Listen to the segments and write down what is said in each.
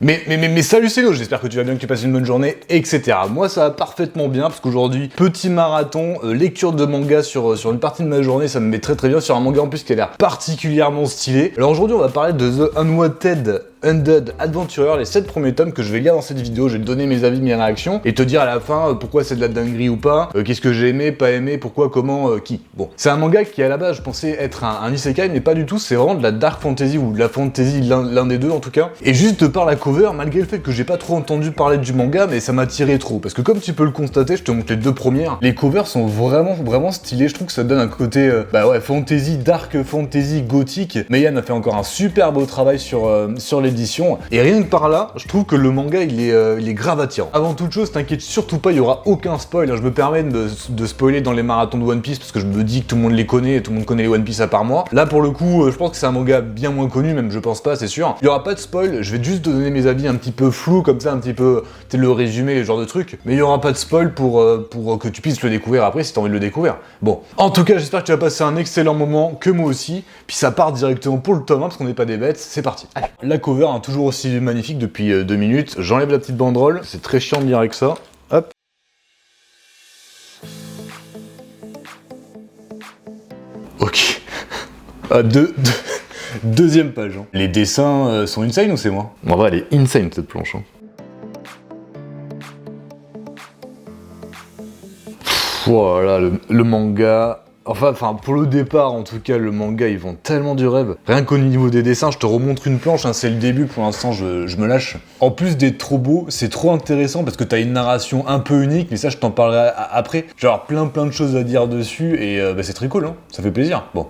Mais salut c'est Léo, j'espère que tu vas bien, que tu passes une bonne journée, etc. Moi ça va parfaitement bien, parce qu'aujourd'hui, petit marathon, lecture de manga sur une partie de ma journée, ça me met très bien, sur un manga en plus qui a l'air particulièrement stylé. Alors aujourd'hui on va parler de The Unwanted Undead Adventurer, les 7 premiers tomes que je vais lire dans cette vidéo. Je vais te donner mes avis, mes réactions, et te dire à la fin pourquoi c'est de la dinguerie ou pas, qu'est-ce que j'ai aimé, pas aimé, pourquoi, comment, qui. Bon, c'est un manga qui à la base je pensais être un isekai, mais pas du tout, c'est vraiment de la dark fantasy, ou de la fantasy, l'un des deux en tout cas. Et juste par la cover, malgré le fait que j'ai pas trop entendu parler du manga, mais ça m'a tiré trop, parce que comme tu peux le constater, je te montre les 2 premières, les covers sont vraiment stylés. Je trouve que ça donne un côté, fantasy, dark fantasy, gothique. Meian a fait encore un super beau travail sur l'édition, et rien que par là, je trouve que le manga il est grave attirant. Avant toute chose, t'inquiète surtout pas, il y aura aucun spoil, hein. Je me permets de spoiler dans les marathons de One Piece, parce que je me dis que tout le monde les connaît, et tout le monde connaît les One Piece à part moi. Là pour le coup, je pense que c'est un manga bien moins connu, même je pense pas, c'est sûr. Il y aura pas de spoil, je vais juste te donner mes avis un petit peu flou, comme ça, un petit peu, tu sais, le résumé, le genre de truc, mais il y aura pas de spoil pour que tu puisses le découvrir après si t'as envie de le découvrir. Bon, en tout cas, j'espère que tu vas passer un excellent moment, que moi aussi, puis ça part directement pour le tome 1, parce qu'on n'est pas des bêtes, c'est parti. Allez. La cover, hein, toujours aussi magnifique depuis 2 minutes, j'enlève la petite banderole, c'est très chiant de lire avec ça, hop. Ok. Deuxième page. Hein. Les dessins sont insane ou c'est moi? En vrai, elle est insane cette planche. Hein. Voilà, le manga. Enfin, pour le départ, en tout cas, le manga, ils vend tellement du rêve. Rien qu'au niveau des dessins, je te remontre une planche, hein, c'est le début, pour l'instant, je me lâche. En plus d'être trop beau, c'est trop intéressant parce que t'as une narration un peu unique, mais ça, je t'en parlerai après. J'ai plein de choses à dire dessus, et c'est très cool, hein, ça fait plaisir. Bon.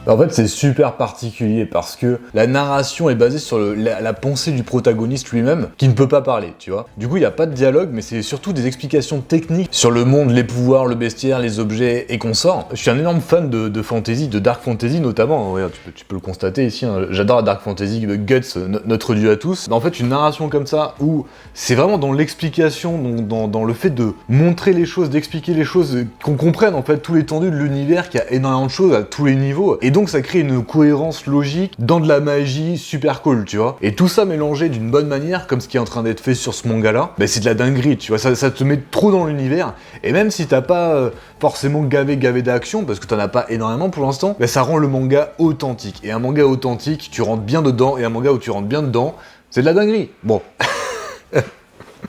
En fait, c'est super particulier parce que la narration est basée sur la pensée du protagoniste lui-même, qui ne peut pas parler, tu vois. Du coup, il n'y a pas de dialogue, mais c'est surtout des explications techniques sur le monde, les pouvoirs, le bestiaire, les objets et consorts. Je suis un énorme fan de fantasy, de dark fantasy notamment. Regarde, tu peux le constater ici, hein. J'adore la dark fantasy, Guts, notre dieu à tous. En fait, une narration comme ça, où c'est vraiment dans l'explication, dans le fait de montrer les choses, d'expliquer les choses, qu'on comprenne en fait tout l'étendue de l'univers, qu'il y a énormément de choses à tous les niveaux. Et donc ça crée une cohérence logique dans de la magie super cool, tu vois. Et tout ça mélangé d'une bonne manière, comme ce qui est en train d'être fait sur ce manga-là, c'est de la dinguerie, tu vois. Ça te met trop dans l'univers. Et même si t'as pas forcément gavé d'action, parce que t'en as pas énormément pour l'instant, ça rend le manga authentique. Et un manga authentique, tu rentres bien dedans, et un manga où tu rentres bien dedans, c'est de la dinguerie. Bon.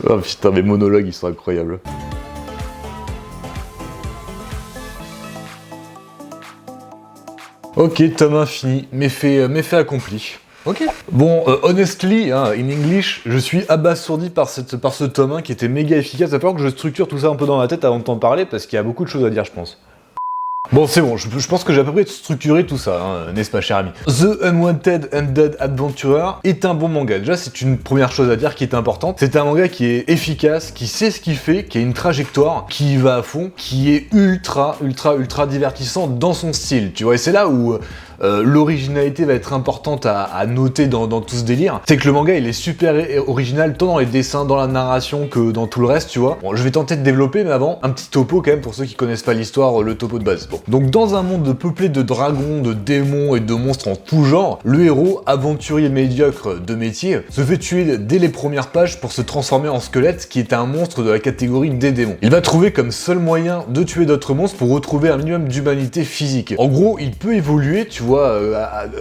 Oh putain, mes monologues, ils sont incroyables. Ok, tome 1 fini, méfait accompli. Ok. Bon, honestly, hein, in English, je suis abasourdi par ce tome 1 qui était méga efficace. Il va falloir que je structure tout ça un peu dans ma tête avant de t'en parler, parce qu'il y a beaucoup de choses à dire, je pense. Bon, c'est bon, je pense que j'ai à peu près structuré tout ça, hein, n'est-ce pas, cher ami? The Unwanted Undead Adventurer est un bon manga. Déjà, c'est une première chose à dire qui est importante. C'est un manga qui est efficace, qui sait ce qu'il fait, qui a une trajectoire, qui y va à fond, qui est ultra divertissant dans son style, tu vois. Et c'est là où l'originalité va être importante à noter dans tout ce délire. C'est que le manga, il est super original, tant dans les dessins, dans la narration, que dans tout le reste, tu vois. Bon, je vais tenter de développer, mais avant, un petit topo quand même, pour ceux qui connaissent pas l'histoire, le topo de base. Bon. Donc dans un monde peuplé de dragons, de démons et de monstres en tout genre, le héros, aventurier médiocre de métier, se fait tuer dès les premières pages pour se transformer en squelette, qui est un monstre de la catégorie des démons. Il va trouver comme seul moyen de tuer d'autres monstres pour retrouver un minimum d'humanité physique. En gros, il peut évoluer, tu vois,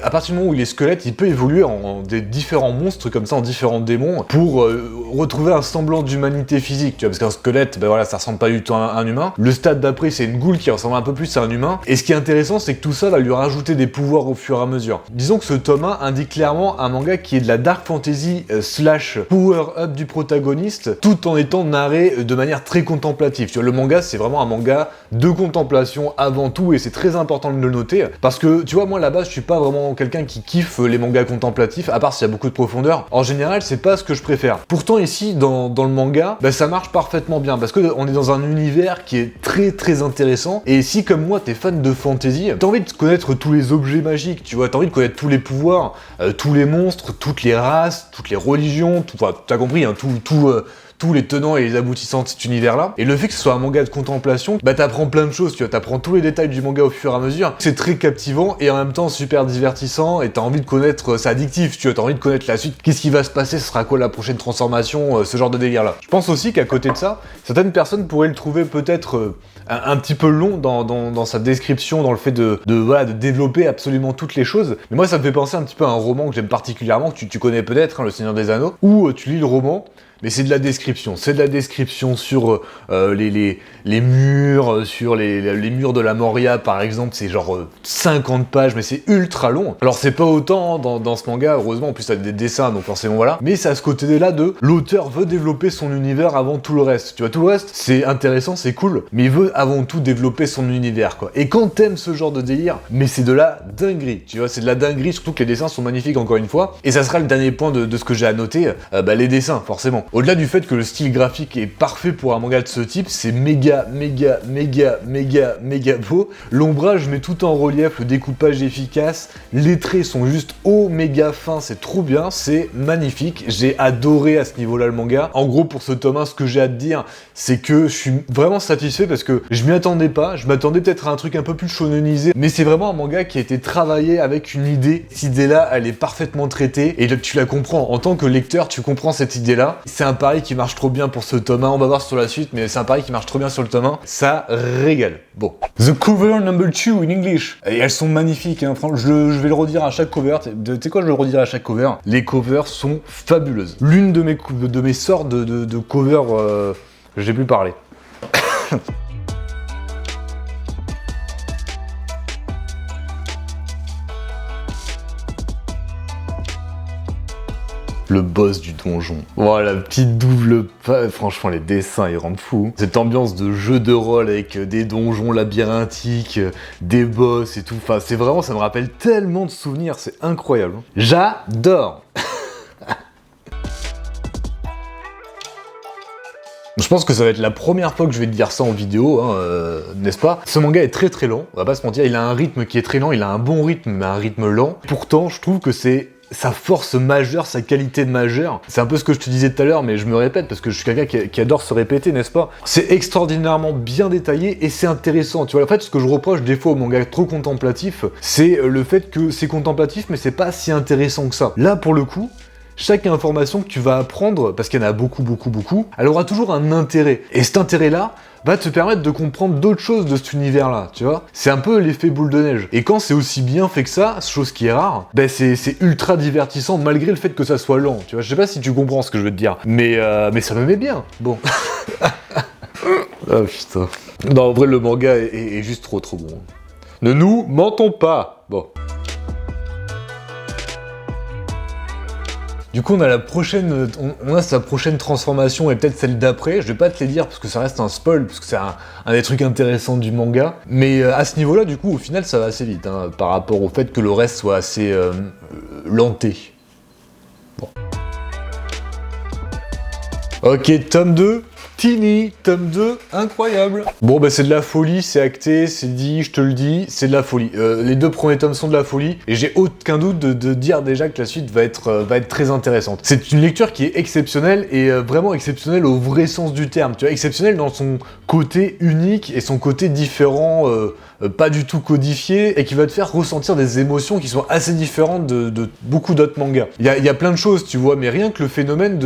à partir du moment où il est squelette, il peut évoluer en des différents monstres, comme ça, en différents démons, pour retrouver un semblant d'humanité physique, tu vois, parce qu'un squelette, ça ressemble pas du tout à un humain. Le stade d'après, c'est une goule qui ressemble un peu plus à un humain, et ce qui est intéressant, c'est que tout ça va lui rajouter des pouvoirs au fur et à mesure. Disons que ce tome 1 indique clairement un manga qui est de la dark fantasy slash power-up du protagoniste, tout en étant narré de manière très contemplative. Tu vois, le manga, c'est vraiment un manga de contemplation avant tout, et c'est très important de le noter, parce que, tu vois, moi, là-bas, je suis pas vraiment quelqu'un qui kiffe les mangas contemplatifs, à part s'il y a beaucoup de profondeur. En général, c'est pas ce que je préfère. Pourtant, ici, dans le manga, ça marche parfaitement bien, parce qu'on est dans un univers qui est très intéressant, et si, comme moi, t'es fan de fantasy, t'as envie de connaître tous les objets magiques, tu vois, t'as envie de connaître tous les pouvoirs, tous les monstres, toutes les races, toutes les religions, tout, enfin, t'as compris, hein, tous les tenants et les aboutissants de cet univers-là. Et le fait que ce soit un manga de contemplation, bah t'apprends plein de choses, tu vois, t'apprends tous les détails du manga au fur et à mesure. C'est très captivant et en même temps super divertissant et t'as envie de connaître, c'est addictif, tu vois, t'as envie de connaître la suite. Qu'est-ce qui va se passer, ce sera quoi la prochaine transformation, ce genre de délire-là. Je pense aussi qu'à côté de ça, certaines personnes pourraient le trouver peut-être un petit peu long dans sa description, dans le fait de développer absolument toutes les choses. Mais moi, ça me fait penser un petit peu à un roman que j'aime particulièrement, que tu connais peut-être, hein, Le Seigneur des Anneaux, où tu lis le roman, mais c'est de la description. C'est de la description sur les murs, sur les murs de la Moria, par exemple. C'est genre 50 pages, mais c'est ultra long. Alors, c'est pas autant dans ce manga, heureusement, en plus, t'as des dessins, donc forcément, voilà. Mais c'est à ce côté-là de l'auteur veut développer son univers avant tout le reste. Tu vois, tout le reste, c'est intéressant, c'est cool, mais il veut avant tout développer son univers, quoi. Et quand t'aimes ce genre de délire, mais c'est de la dinguerie, tu vois, c'est de la dinguerie, surtout que les dessins sont magnifiques, encore une fois. Et ça sera le dernier point de ce que j'ai à noter, les dessins, forcément. Au-delà du fait que le style graphique est parfait pour un manga de ce type, c'est méga beau. L'ombrage met tout en relief, le découpage est efficace, les traits sont juste méga fins, c'est trop bien, c'est magnifique. J'ai adoré à ce niveau-là le manga. En gros, pour ce tome 1, ce que j'ai à te dire, c'est que je suis vraiment satisfait parce que je m'y attendais pas, je m'attendais peut-être à un truc un peu plus shonenisé, mais c'est vraiment un manga qui a été travaillé avec une idée. Cette idée-là, elle est parfaitement traitée et tu la comprends. En tant que lecteur, tu comprends cette idée-là. C'est un pari qui marche trop bien pour ce tome 1, on va voir sur la suite, mais c'est un pari qui marche trop bien sur le tome 1, ça régale. Bon. The cover number 2 in English. Et elles sont magnifiques, hein. Je vais le redire à chaque cover. Tu sais quoi, je le redirai à chaque cover. Les covers sont fabuleuses. L'une de mes sortes de covers, j'ai plus parlé. Le boss du donjon. Voilà, la petite double... Franchement, les dessins, ils rendent fou. Cette ambiance de jeu de rôle avec des donjons labyrinthiques, des boss et tout. Enfin, c'est vraiment... Ça me rappelle tellement de souvenirs, c'est incroyable. J'adore. Je pense que ça va être la première fois que je vais te dire ça en vidéo, hein, n'est-ce pas? Ce manga est très très lent, on va pas se mentir, il a un rythme qui est très lent, il a un bon rythme, mais un rythme lent. Pourtant, je trouve que c'est sa force majeure, sa qualité majeure. C'est un peu ce que je te disais tout à l'heure, mais je me répète parce que je suis quelqu'un qui adore se répéter, n'est-ce pas? C'est extraordinairement bien détaillé et c'est intéressant. Tu vois, en fait, ce que je reproche des fois aux mangas trop contemplatifs, c'est le fait que c'est contemplatif, mais c'est pas si intéressant que ça. Là, pour le coup, chaque information que tu vas apprendre, parce qu'il y en a beaucoup, elle aura toujours un intérêt. Et cet intérêt-là va te permettre de comprendre d'autres choses de cet univers-là, tu vois. C'est un peu l'effet boule de neige. Et quand c'est aussi bien fait que ça, chose qui est rare, c'est ultra divertissant malgré le fait que ça soit lent, tu vois. Je sais pas si tu comprends ce que je veux te dire, mais ça me met bien. Bon. Ah putain. Non, en vrai, le manga est juste trop bon. Ne nous mentons pas. Bon. Du coup, on a la prochaine, on a sa prochaine transformation et peut-être celle d'après. Je vais pas te les dire parce que ça reste un spoil, parce que c'est un des trucs intéressants du manga. Mais à ce niveau-là, du coup, au final, ça va assez vite, hein, par rapport au fait que le reste soit assez lenté. Bon. Ok, tome 2. Tini, tome 2, incroyable. Bon bah c'est de la folie, c'est acté, c'est dit, je te le dis, c'est de la folie. Les deux premiers tomes sont de la folie, et j'ai aucun doute de dire déjà que la suite va être très intéressante. C'est une lecture qui est exceptionnelle, et vraiment exceptionnelle au vrai sens du terme, tu vois, exceptionnelle dans son côté unique et son côté différent, pas du tout codifié, et qui va te faire ressentir des émotions qui sont assez différentes de beaucoup d'autres mangas. Il y a plein de choses, tu vois, mais rien que le phénomène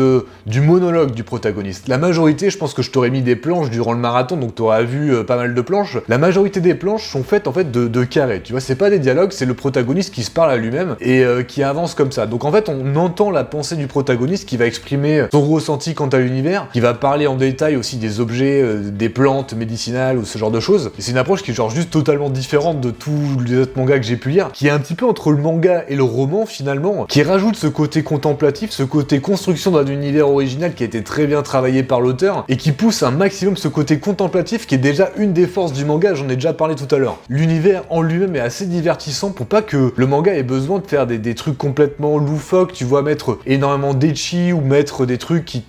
du monologue du protagoniste. La majorité, je pense que je t'aurais mis des planches durant le marathon, donc t'auras vu pas mal de planches. La majorité des planches sont faites en fait de carrés, tu vois, c'est pas des dialogues, c'est le protagoniste qui se parle à lui-même et qui avance comme ça. Donc en fait, on entend la pensée du protagoniste qui va exprimer son ressenti quant à l'univers, qui va parler en détail aussi des objets, des plantes médicinales ou ce genre de choses. Et c'est une approche qui est genre juste totalement différente de tous les autres mangas que j'ai pu lire, qui est un petit peu entre le manga et le roman finalement, qui rajoute ce côté contemplatif, ce côté construction d'un univers original qui a été très bien travaillé par l'auteur, et qui pousse un maximum ce côté contemplatif qui est déjà une des forces du manga, j'en ai déjà parlé tout à l'heure. L'univers en lui-même est assez divertissant pour pas que le manga ait besoin de faire des trucs complètement loufoques, tu vois, mettre énormément d'ecchi ou mettre des trucs qui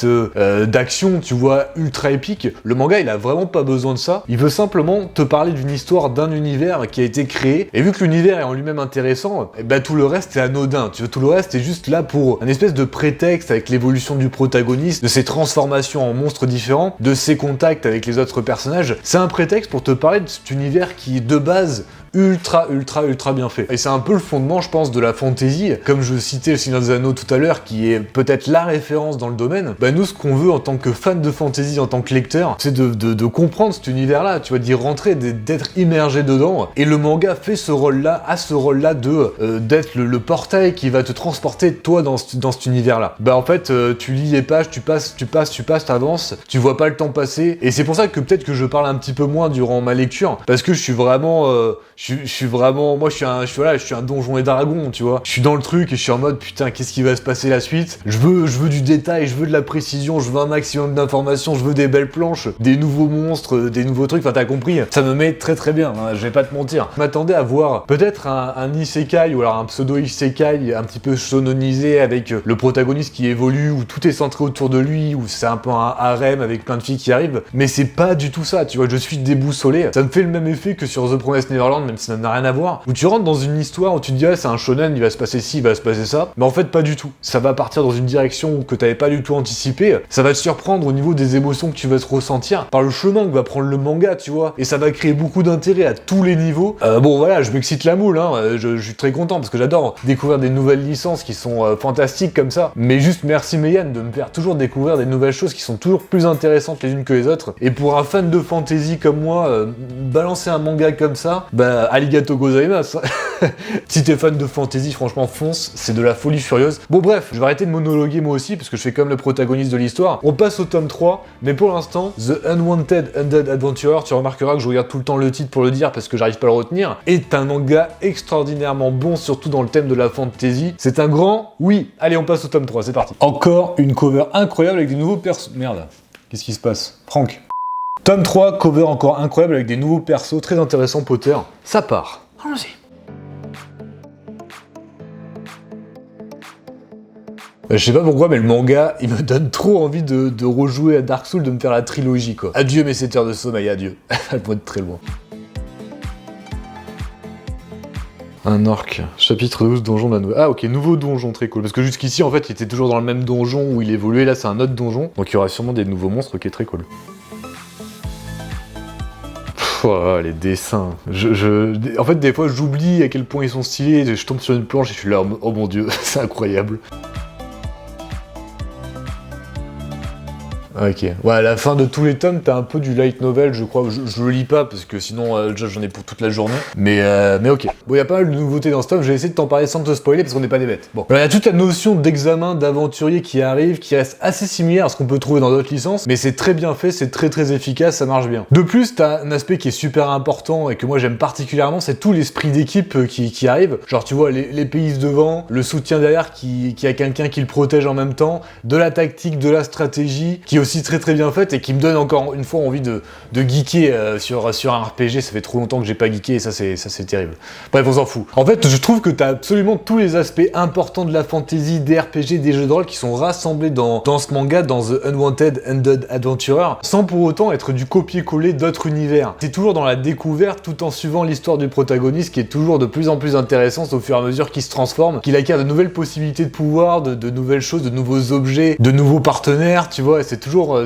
d'action, tu vois, ultra épiques. Le manga, il a vraiment pas besoin de ça. Il veut simplement te parler d'une histoire d'un univers qui a été créé, et vu que l'univers est en lui-même intéressant, et ben tout le reste est anodin, tu vois, tout le reste est juste là pour un espèce de prétexte avec l'évolution du protagoniste, de ses transformations en monstres différents, de ses contacts avec les autres personnages. C'est un prétexte pour te parler de cet univers qui, de base, ultra bien fait. Et c'est un peu le fondement, je pense, de la fantasy. Comme je citais le Seigneur des Anneaux tout à l'heure, qui est peut-être la référence dans le domaine, bah nous, ce qu'on veut en tant que fan de fantasy, en tant que lecteur, c'est de comprendre cet univers-là, tu vois, d'y rentrer, d'être immergé dedans. Et le manga fait ce rôle-là, a ce rôle-là d'être le portail qui va te transporter, toi, dans cet univers-là. Bah en fait, tu lis les pages, tu passes, t'avances, tu vois pas le temps passer. Et c'est pour ça que peut-être que je parle un petit peu moins durant ma lecture, parce que je suis vraiment... je suis vraiment, moi je suis un donjon et dragon, tu vois. Je suis dans le truc et je suis en mode putain, qu'est-ce qui va se passer la suite? Je veux du détail, je veux de la précision, je veux un maximum d'informations, je veux des belles planches, des nouveaux monstres, des nouveaux trucs, enfin t'as compris. Ça me met très bien, hein, je vais pas te mentir. Je m'attendais à voir peut-être un isekai ou alors un pseudo isekai un petit peu shononisé avec le protagoniste qui évolue, où tout est centré autour de lui, où c'est un peu un harem avec plein de filles qui arrivent, mais c'est pas du tout ça, tu vois. Je suis déboussolé. Ça me fait le même effet que sur The Promised Neverland, même si ça n'a rien à voir, où tu rentres dans une histoire où tu te dis ah c'est un shonen, il va se passer ci, il va se passer ça, mais en fait pas du tout. Ça va partir dans une direction que t'avais pas du tout anticipé, ça va te surprendre au niveau des émotions que tu vas te ressentir, par le chemin que va prendre le manga, tu vois, et ça va créer beaucoup d'intérêt à tous les niveaux. Bon voilà, je m'excite la moule, hein, je suis très content parce que j'adore découvrir des nouvelles licences qui sont fantastiques comme ça, mais juste merci Meian de me faire toujours découvrir des nouvelles choses qui sont toujours plus intéressantes les unes que les autres, et pour un fan de fantasy comme moi, balancer un manga comme ça, bah arigato gozaimasu. Si t'es fan de fantasy, franchement fonce, c'est de la folie furieuse. Bon bref, je vais arrêter de monologuer moi aussi, parce que je fais comme le protagoniste de l'histoire. On passe au tome 3, mais pour l'instant, The Unwanted Undead Adventurer, tu remarqueras que je regarde tout le temps le titre pour le dire, parce que j'arrive pas à le retenir, est un manga extraordinairement bon, surtout dans le thème de la fantasy. C'est un grand oui. Allez, on passe au tome 3, c'est parti. Encore une cover incroyable avec des nouveaux persos. Merde, qu'est-ce qui se passe? Franck. Tome 3, cover encore incroyable avec des nouveaux persos, très intéressants, Potter. Ça part. Allons-y. Je sais pas pourquoi, mais le manga, il me donne trop envie de rejouer à Dark Souls, de me faire la trilogie, quoi. Adieu mes 7 heures de sommeil, adieu. Elle va être très loin. Un orc. Chapitre 12, donjon d'un nouveau... Ah ok, nouveau donjon, très cool. Parce que jusqu'ici, en fait, il était toujours dans le même donjon où il évoluait. Là, c'est un autre donjon. Donc il y aura sûrement des nouveaux monstres, ok, très cool. Oh, les dessins. En fait, des fois, j'oublie à quel point ils sont stylés. Je tombe sur une planche et je suis là, oh mon dieu, c'est incroyable. Ok. Ouais, à la fin de tous les tomes, t'as un peu du light novel, je crois. Je le lis pas parce que sinon, déjà, j'en ai pour toute la journée. Mais ok. Bon, y a pas mal de nouveautés dans ce tome. Je vais essayer de t'en parler sans te spoiler parce qu'on n'est pas des bêtes. Bon. Alors, y a toute la notion d'examen, d'aventurier qui arrive, qui reste assez similaire à ce qu'on peut trouver dans d'autres licences. Mais c'est très bien fait, c'est très efficace, ça marche bien. De plus, t'as un aspect qui est super important et que moi j'aime particulièrement, c'est tout l'esprit d'équipe qui arrive. Genre, tu vois, les pays devant, le soutien derrière qui a quelqu'un qui le protège en même temps, de la tactique, de la stratégie, qui est aussi très bien faite et qui me donne encore une fois envie de geeker sur un RPG. Ça fait trop longtemps que j'ai pas geeké et ça c'est terrible. Bref, on s'en fout. En fait, je trouve que t'as absolument tous les aspects importants de la fantasy, des RPG, des jeux de rôle qui sont rassemblés dans ce manga, dans The Unwanted Undead Adventurer, sans pour autant être du copier-coller d'autres univers. C'est toujours dans la découverte tout en suivant l'histoire du protagoniste qui est toujours de plus en plus intéressante au fur et à mesure qu'il se transforme, qu'il acquiert de nouvelles possibilités de pouvoir, de nouvelles choses, de nouveaux objets, de nouveaux partenaires, tu vois, c'est toujours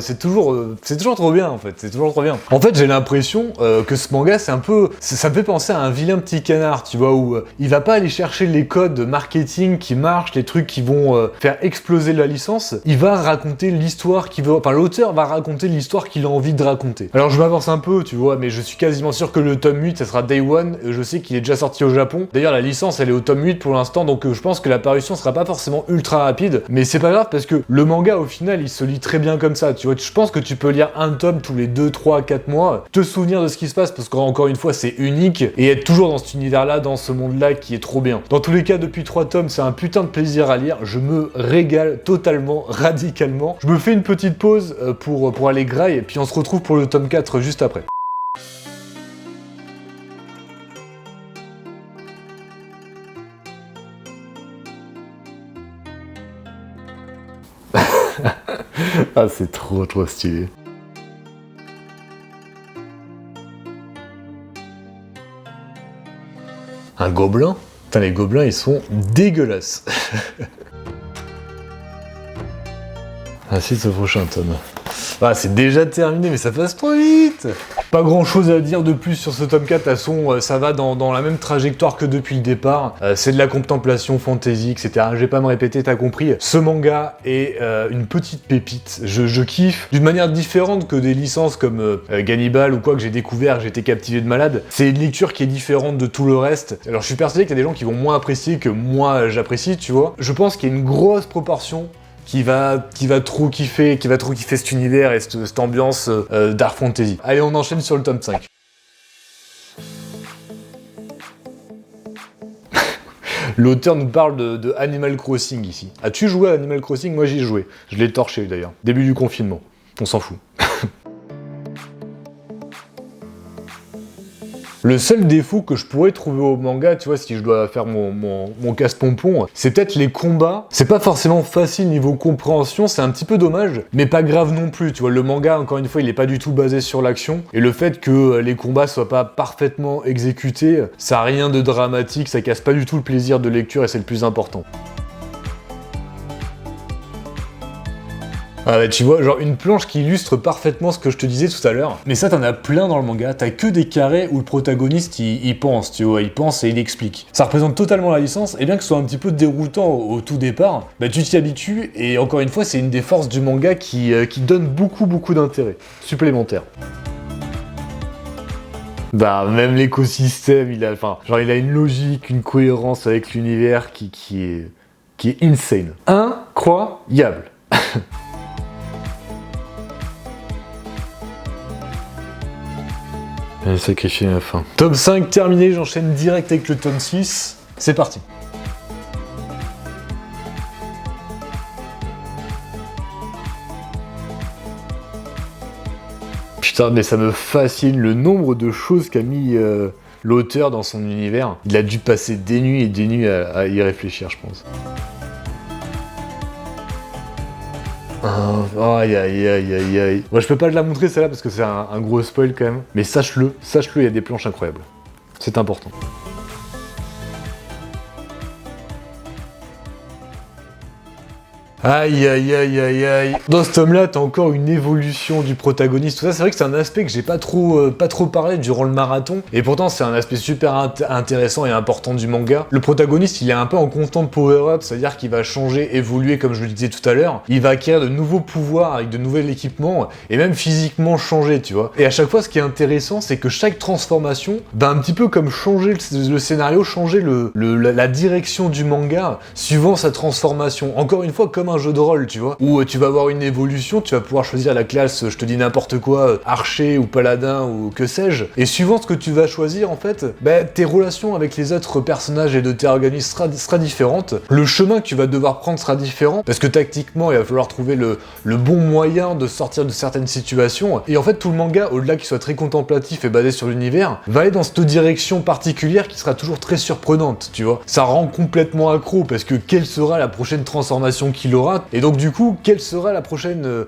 trop bien en fait, c'est toujours trop bien. En fait, j'ai l'impression que ce manga, ça me fait penser à un vilain petit canard, tu vois, où il va pas aller chercher les codes marketing qui marchent, les trucs qui vont faire exploser la licence, il va raconter l'histoire l'auteur va raconter l'histoire qu'il a envie de raconter. Alors je m'avance un peu, tu vois, mais je suis quasiment sûr que le tome 8, ça sera Day One, je sais qu'il est déjà sorti au Japon. D'ailleurs, la licence, elle est au tome 8 pour l'instant, donc je pense que la parution sera pas forcément ultra rapide, mais c'est pas grave parce que le manga, au final, il se lit très bien comme ça. Tu vois, je pense que tu peux lire un tome tous les 2, 3, 4 mois, te souvenir de ce qui se passe, parce qu'encore une fois, c'est unique, et être toujours dans cet univers-là, dans ce monde-là, qui est trop bien. Dans tous les cas, depuis 3 tomes, c'est un putain de plaisir à lire, je me régale totalement, radicalement. Je me fais une petite pause pour aller graille, et puis on se retrouve pour le tome 4 juste après. Ah, c'est trop stylé. Un gobelin? Putain, les gobelins, ils sont dégueulasses. Ainsi ce prochain tome. Ah, c'est déjà terminé, mais ça passe trop vite. Pas grand chose à dire de plus sur ce tome 4, de toute façon, ça va dans la même trajectoire que depuis le départ. C'est de la contemplation, fantasy, etc. Je vais pas me répéter, t'as compris. Ce manga est une petite pépite. Je kiffe d'une manière différente que des licences comme Gannibal ou quoi que j'ai découvert, j'ai été captivé de malade. C'est une lecture qui est différente de tout le reste. Alors je suis persuadé qu'il y a des gens qui vont moins apprécier que moi j'apprécie, tu vois. Je pense qu'il y a une grosse proportion qui va trop kiffer cet univers et cette ambiance dark fantasy. Allez, on enchaîne sur le tome 5. L'auteur nous parle de Animal Crossing ici. As-tu joué à Animal Crossing? Moi j'y ai joué. Je l'ai torché d'ailleurs. Début du confinement. On s'en fout. Le seul défaut que je pourrais trouver au manga, tu vois, si je dois faire mon casse-pompon, c'est peut-être les combats. C'est pas forcément facile niveau compréhension, c'est un petit peu dommage, mais pas grave non plus, tu vois. Le manga, encore une fois, il est pas du tout basé sur l'action, et le fait que les combats soient pas parfaitement exécutés, ça a rien de dramatique, ça casse pas du tout le plaisir de lecture, et c'est le plus important. Ah bah tu vois, genre une planche qui illustre parfaitement ce que je te disais tout à l'heure. Mais ça, t'en as plein dans le manga, t'as que des carrés où le protagoniste, il pense, tu vois, il pense et il explique. Ça représente totalement la licence, et bien que ce soit un petit peu déroutant au tout départ, bah tu t'y habitues, et encore une fois, c'est une des forces du manga qui donne beaucoup d'intérêt supplémentaire. Bah, même l'écosystème, il a une logique, une cohérence avec l'univers qui est insane. Incroyable. Allez, sacrifier la fin. Tome 5 terminé, j'enchaîne direct avec le tome 6. C'est parti. Putain, mais ça me fascine le nombre de choses qu'a mis l'auteur dans son univers. Il a dû passer des nuits et des nuits à y réfléchir, je pense. Aïe. Moi je peux pas te la montrer celle-là parce que c'est un gros spoil quand même. Mais sache-le, il y a des planches incroyables. C'est important. Aïe. Dans ce tome-là, t'as encore une évolution du protagoniste. Tout ça, c'est vrai que c'est un aspect que j'ai pas trop parlé durant le marathon. Et pourtant, c'est un aspect super intéressant et important du manga. Le protagoniste, il est un peu en constant power-up, c'est-à-dire qu'il va changer, évoluer, comme je le disais tout à l'heure. Il va acquérir de nouveaux pouvoirs avec de nouveaux équipements et même physiquement changer, tu vois. Et à chaque fois, ce qui est intéressant, c'est que chaque transformation va un petit peu comme changer le scénario, changer la direction du manga suivant sa transformation. Encore une fois, comme un jeu de rôle, tu vois, où tu vas avoir une évolution, tu vas pouvoir choisir la classe, je te dis n'importe quoi, archer ou paladin ou que sais-je, et suivant ce que tu vas choisir, en fait, bah, tes relations avec les autres personnages et de tes organismes sera différente, le chemin que tu vas devoir prendre sera différent, parce que tactiquement, il va falloir trouver le bon moyen de sortir de certaines situations, et en fait, tout le manga, au-delà qu'il soit très contemplatif et basé sur l'univers, va aller dans cette direction particulière qui sera toujours très surprenante, tu vois. Ça rend complètement accro, parce que quelle sera la prochaine transformation qu'il aura, et donc du coup, quelle sera la prochaine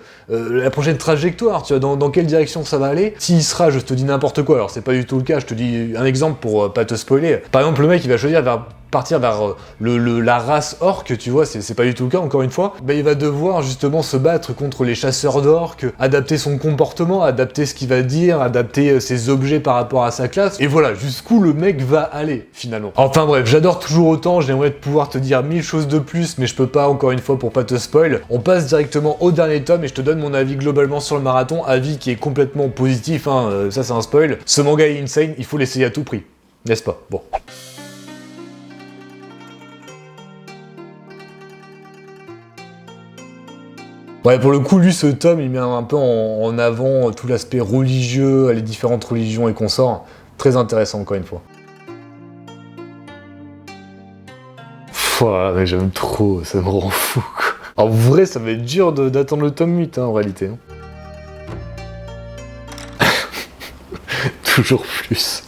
trajectoire, tu vois, dans quelle direction ça va aller. S'il sera, je te dis n'importe quoi, alors c'est pas du tout le cas, je te dis un exemple pour pas te spoiler. Par exemple, le mec, il va choisir partir vers la race orque, tu vois, c'est pas du tout le cas, encore une fois, bah, il va devoir justement se battre contre les chasseurs d'orques, adapter son comportement, adapter ce qu'il va dire, adapter ses objets par rapport à sa classe, et voilà, jusqu'où le mec va aller, finalement. Enfin bref, j'adore toujours autant, j'aimerais pouvoir te dire 1000 choses de plus, mais je peux pas, encore une fois, pour pas te spoil. On passe directement au dernier tome, et je te donne mon avis globalement sur le marathon, avis qui est complètement positif, hein, ça c'est un spoil. Ce manga est insane, il faut l'essayer à tout prix, n'est-ce pas? Bon. Ouais, pour le coup, lui, ce tome, il met un peu en avant tout l'aspect religieux, les différentes religions et consorts. Très intéressant, encore une fois. Voilà, mais j'aime trop, ça me rend fou, quoi. En vrai, ça va être dur d'attendre le tome 8, hein, en réalité. Hein. Toujours plus.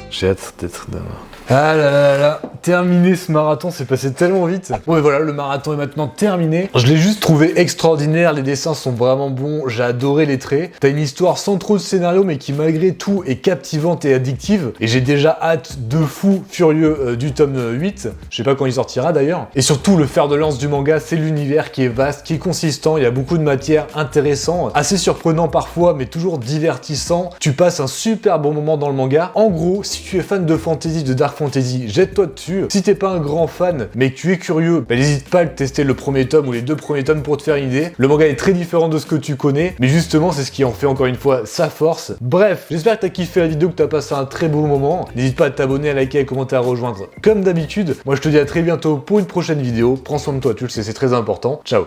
J'ai hâte d'être demain. Ah là là là, terminé ce marathon, c'est passé tellement vite. Bon et voilà, le marathon est maintenant terminé. Je l'ai juste trouvé extraordinaire, les dessins sont vraiment bons, j'ai adoré les traits. T'as une histoire sans trop de scénario mais qui malgré tout est captivante et addictive. Et j'ai déjà hâte de fou furieux du tome 8. Je sais pas quand il sortira d'ailleurs. Et surtout le fer de lance du manga, c'est l'univers qui est vaste, qui est consistant, il y a beaucoup de matière intéressante, assez surprenant parfois mais toujours divertissant. Tu passes un super bon moment dans le manga. En gros, si tu es fan de fantasy, de dark fantasy, jette-toi dessus. Si t'es pas un grand fan, mais que tu es curieux, bah, n'hésite pas à tester le premier tome ou les 2 premiers tomes pour te faire une idée. Le manga est très différent de ce que tu connais, mais justement, c'est ce qui en fait encore une fois sa force. Bref, j'espère que t'as kiffé la vidéo, que t'as passé un très beau moment. N'hésite pas à t'abonner, à liker, à commenter, à rejoindre comme d'habitude. Moi, je te dis à très bientôt pour une prochaine vidéo. Prends soin de toi, tu le sais, c'est très important. Ciao.